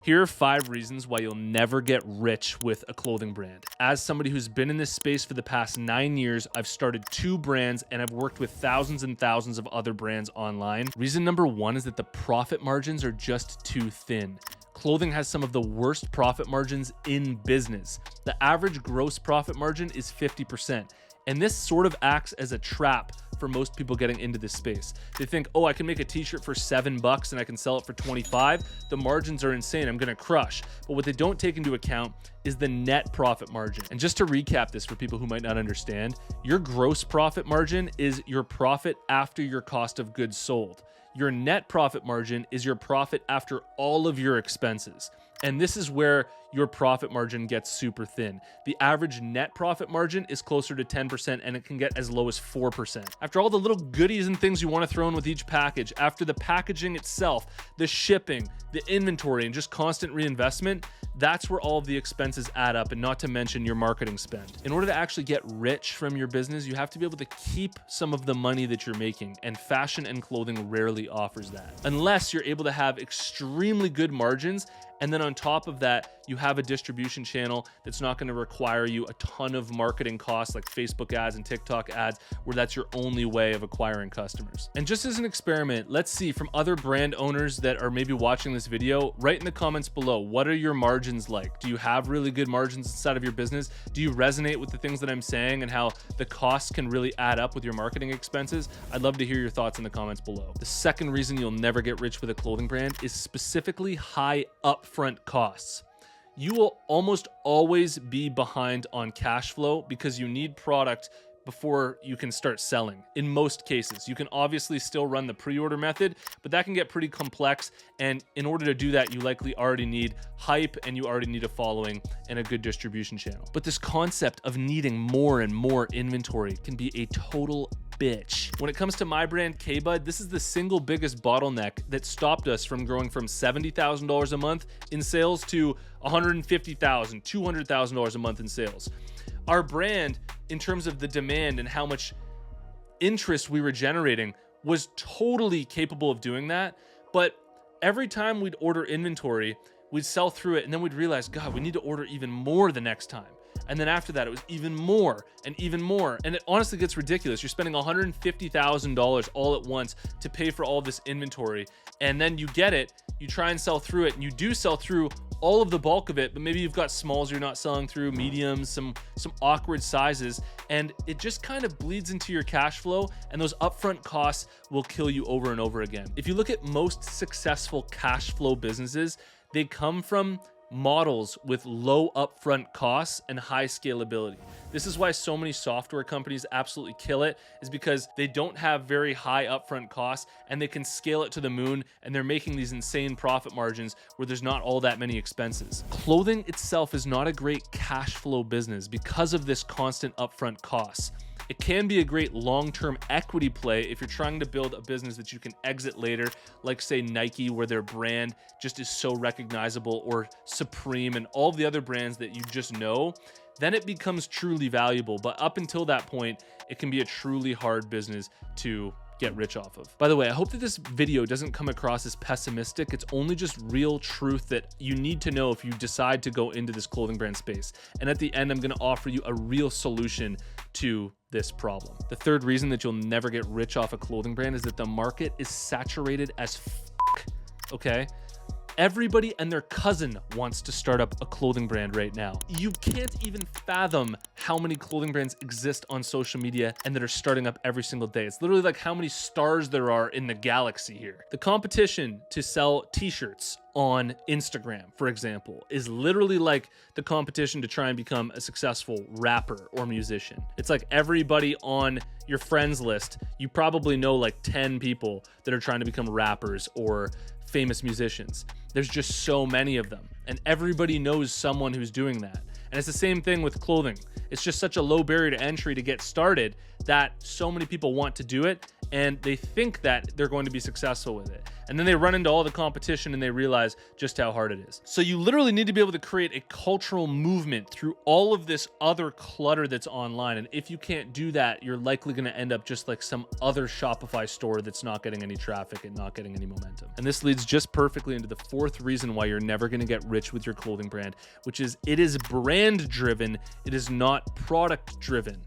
Here are 5 reasons why you'll never get rich with a clothing brand. As somebody who's been in this space for the past 9 years, I've started 2 brands and I've worked with thousands and thousands of other brands online. Reason number 1 is that the profit margins are just too thin. Clothing has some of the worst profit margins in business. The average gross profit margin is 50%. And this sort of acts as a trap for most people getting into this space. They think, oh, I can make a t-shirt for $7 and I can sell it for 25. The margins are insane, I'm gonna crush. But what they don't take into account is the net profit margin. And just to recap this for people who might not understand, your gross profit margin is your profit after your cost of goods sold. Your net profit margin is your profit after all of your expenses. And this is where your profit margin gets super thin. The average net profit margin is closer to 10% and it can get as low as 4%. After all the little goodies and things you want to throw in with each package, after the packaging itself, the shipping, the inventory, and just constant reinvestment, that's where all of the expenses add up, and not to mention your marketing spend. In order to actually get rich from your business, you have to be able to keep some of the money that you're making, and fashion and clothing rarely offers that. Unless you're able to have extremely good margins, and then on top of that, you have a distribution channel that's not going to require you a ton of marketing costs like Facebook ads and TikTok ads, where that's your only way of acquiring customers. And just as an experiment, let's see from other brand owners that are maybe watching this video, write in the comments below, what are your margins like? Do you have really good margins inside of your business? Do you resonate with the things that I'm saying and how the costs can really add up with your marketing expenses? I'd love to hear your thoughts in the comments below. The second reason you'll never get rich with a clothing brand is specifically high upfront costs. You will almost always be behind on cash flow because you need product before you can start selling. In most cases, you can obviously still run the pre-order method, but that can get pretty complex. And in order to do that, you likely already need hype and you already need a following and a good distribution channel. But this concept of needing more and more inventory can be a total bitch. When it comes to my brand, K-Bud, this is the single biggest bottleneck that stopped us from growing from $70,000 a month in sales to $150,000, $200,000 a month in sales. Our brand, in terms of the demand and how much interest we were generating, was totally capable of doing that. But every time we'd order inventory, we'd sell through it, and then we'd realize, God, we need to order even more the next time. And then after that, it was even more and even more. And it honestly gets ridiculous. You're spending $150,000 all at once to pay for all this inventory. And then you get it, you try and sell through it, and you do sell through all of the bulk of it, but maybe you've got smalls you're not selling through, mediums, some awkward sizes, and it just kind of bleeds into your cash flow, and those upfront costs will kill you over and over again. If you look at most successful cash flow businesses, they come from models with low upfront costs and high scalability. This is why so many software companies absolutely kill it, is because they don't have very high upfront costs and they can scale it to the moon, and they're making these insane profit margins where there's not all that many expenses. Clothing itself is not a great cash flow business because of this constant upfront costs. It can be a great long-term equity play if you're trying to build a business that you can exit later, like say Nike, where their brand just is so recognizable, or Supreme and all the other brands that you just know. Then it becomes truly valuable. But up until that point, it can be a truly hard business to get rich off of. By the way, I hope that this video doesn't come across as pessimistic. It's only just real truth that you need to know if you decide to go into this clothing brand space. And at the end, I'm going to offer you a real solution to this problem. The third reason that you'll never get rich off a clothing brand is that the market is saturated as fuck, okay? Everybody and their cousin wants to start up a clothing brand right now. You can't even fathom how many clothing brands exist on social media and that are starting up every single day. It's literally like how many stars there are in the galaxy here. The competition to sell t-shirts on Instagram, for example, is literally like the competition to try and become a successful rapper or musician. It's like everybody on your friends list, you probably know like 10 people that are trying to become rappers or famous musicians. There's just so many of them, and everybody knows someone who's doing that. And it's the same thing with clothing. It's just such a low barrier to entry to get started that so many people want to do it, and they think that they're going to be successful with it. And then they run into all the competition and they realize just how hard it is. So you literally need to be able to create a cultural movement through all of this other clutter that's online. And if you can't do that, you're likely going to end up just like some other Shopify store that's not getting any traffic and not getting any momentum. And this leads just perfectly into the fourth reason why you're never going to get rich with your clothing brand, which is it is brand driven. It is not product driven.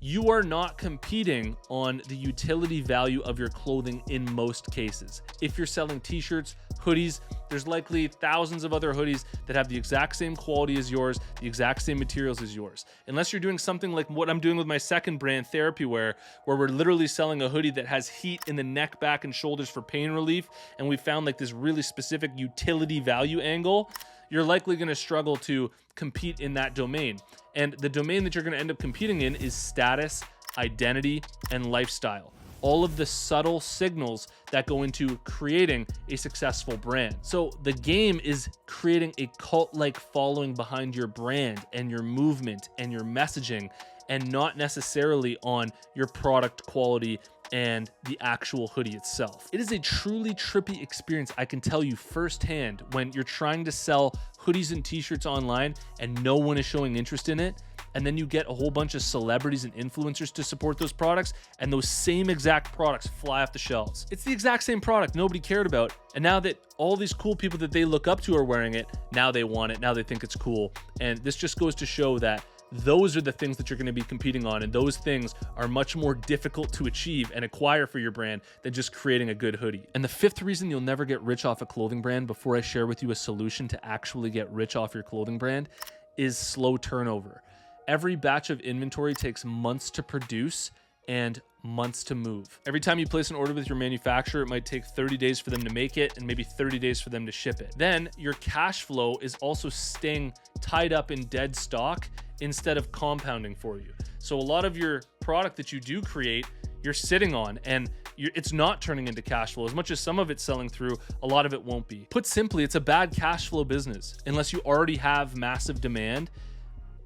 You are not competing on the utility value of your clothing in most cases. If you're selling t-shirts, hoodies, there's likely thousands of other hoodies that have the exact same quality as yours, the exact same materials as yours. Unless you're doing something like what I'm doing with my second brand, Therapy Wear, where we're literally selling a hoodie that has heat in the neck, back, and shoulders for pain relief, and we found like this really specific utility value angle, you're likely going to struggle to compete in that domain. And the domain that you're going to end up competing in is status, identity, and lifestyle. All of the subtle signals that go into creating a successful brand. So the game is creating a cult-like following behind your brand and your movement and your messaging, and not necessarily on your product quality and the actual hoodie itself. It is a truly trippy experience, I can tell you firsthand, when you're trying to sell hoodies and t-shirts online and no one is showing interest in it, and then you get a whole bunch of celebrities and influencers to support those products, and those same exact products fly off the shelves. It's the exact same product nobody cared about, and now that all these cool people that they look up to are wearing it, now they want it, now they think it's cool. And this just goes to show that those are the things that you're going to be competing on, and those things are much more difficult to achieve and acquire for your brand than just creating a good hoodie. And the fifth reason you'll never get rich off a clothing brand, before I share with you a solution to actually get rich off your clothing brand, is slow turnover. Every batch of inventory takes months to produce and months to move. Every time you place an order with your manufacturer, it might take 30 days for them to make it and maybe 30 days for them to ship it. Then your cash flow is also staying tied up in dead stock instead of compounding for you. So a lot of your product that you do create, you're sitting on, and it's not turning into cash flow. As much as some of it's selling through, a lot of it won't be. Put simply, it's a bad cash flow business unless you already have massive demand,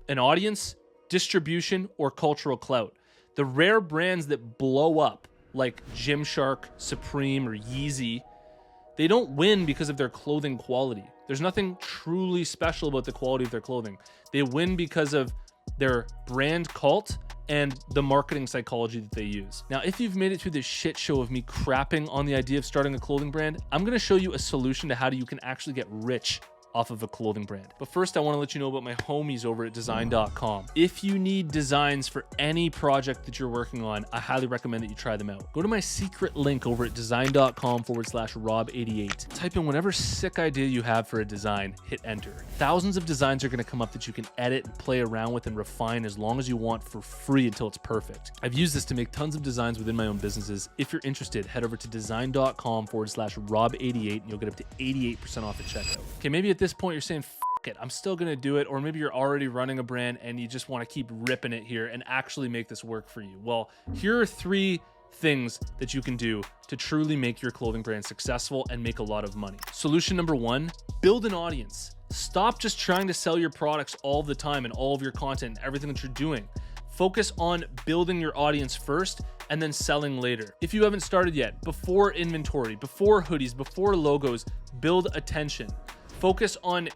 an audience, distribution, or cultural clout. The rare brands that blow up, like Gymshark, Supreme, or Yeezy, they don't win because of their clothing quality. There's nothing truly special about the quality of their clothing. They win because of their brand cult and the marketing psychology that they use. Now, if you've made it through this shit show of me crapping on the idea of starting a clothing brand, I'm gonna show you a solution to how you can actually get rich off of a clothing brand. But first, I want to let you know about my homies over at design.com. If you need designs for any project that you're working on, I highly recommend that you try them out. Go to my secret link over at design.com/Rob88. Type in whatever sick idea you have for a design, hit enter. Thousands of designs are going to come up that you can edit and play around with and refine as long as you want for free until it's perfect. I've used this to make tons of designs within my own businesses. If you're interested, head over to design.com/Rob88 and you'll get up to 88% off at checkout. Okay, maybe at this point you're saying, fuck it, I'm still gonna do it. Or maybe you're already running a brand and you just want to keep ripping it here and actually make this work for you. Well, here are 3 things that you can do to truly make your clothing brand successful and make a lot of money. Solution number 1, build an audience. Stop just trying to sell your products all the time and all of your content and everything that you're doing. Focus on building your audience first and then selling later. If you haven't started yet, before inventory, before hoodies, before logos, build attention. Focus on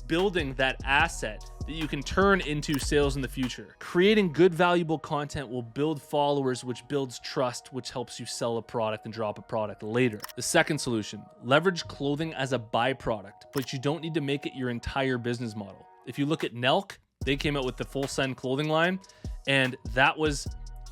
building that asset that you can turn into sales in the future. Creating good, valuable content will build followers, which builds trust, which helps you sell a product and drop a product later. The second solution, leverage clothing as a byproduct, but you don't need to make it your entire business model. If you look at Nelk, they came out with the Full Send clothing line, and that was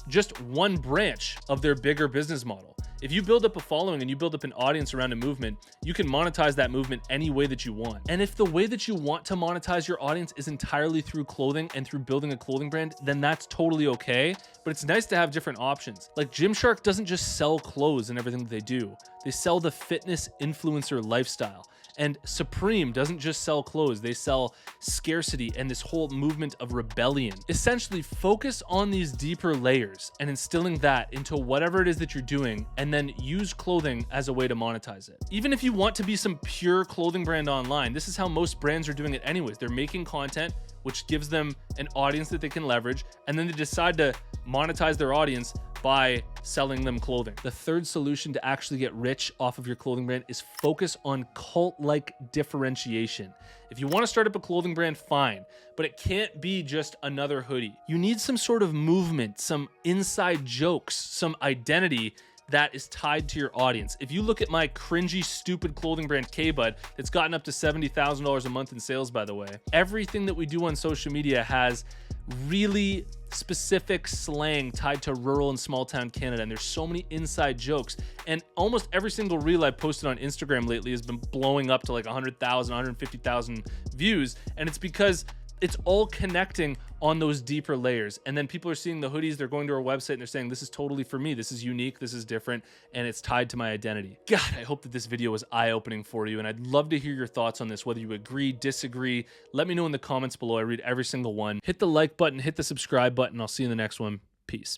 just one branch of their bigger business model. If you build up a following and you build up an audience around a movement, you can monetize that movement any way that you want. And if the way that you want to monetize your audience is entirely through clothing and through building a clothing brand, then that's totally okay. But it's nice to have different options. Like Gymshark doesn't just sell clothes and everything that they do. They sell the fitness influencer lifestyle. And Supreme doesn't just sell clothes, they sell scarcity and this whole movement of rebellion. Essentially, focus on these deeper layers and instilling that into whatever it is that you're doing, and then use clothing as a way to monetize it. Even if you want to be some pure clothing brand online, this is how most brands are doing it anyways. They're making content which gives them an audience that they can leverage, and then they decide to monetize their audience by selling them clothing. The third solution to actually get rich off of your clothing brand is focus on cult-like differentiation. If you want to start up a clothing brand, fine, but it can't be just another hoodie. You need some sort of movement, some inside jokes, some identity that is tied to your audience. If you look at my cringy, stupid clothing brand K-Bud, it's gotten up to $70,000 a month in sales, by the way. Everything that we do on social media has really specific slang tied to rural and small town Canada, and there's so many inside jokes, and almost every single reel I've posted on Instagram lately has been blowing up to like 100,000, 150,000 views, and it's because it's all connecting on those deeper layers. And then people are seeing the hoodies, they're going to our website and they're saying, this is totally for me, this is unique, this is different, and it's tied to my identity. God, I hope that this video was eye-opening for you, and I'd love to hear your thoughts on this, whether you agree, disagree. Let me know in the comments below. I read every single one. Hit the like button, hit the subscribe button. I'll see you in the next one. Peace.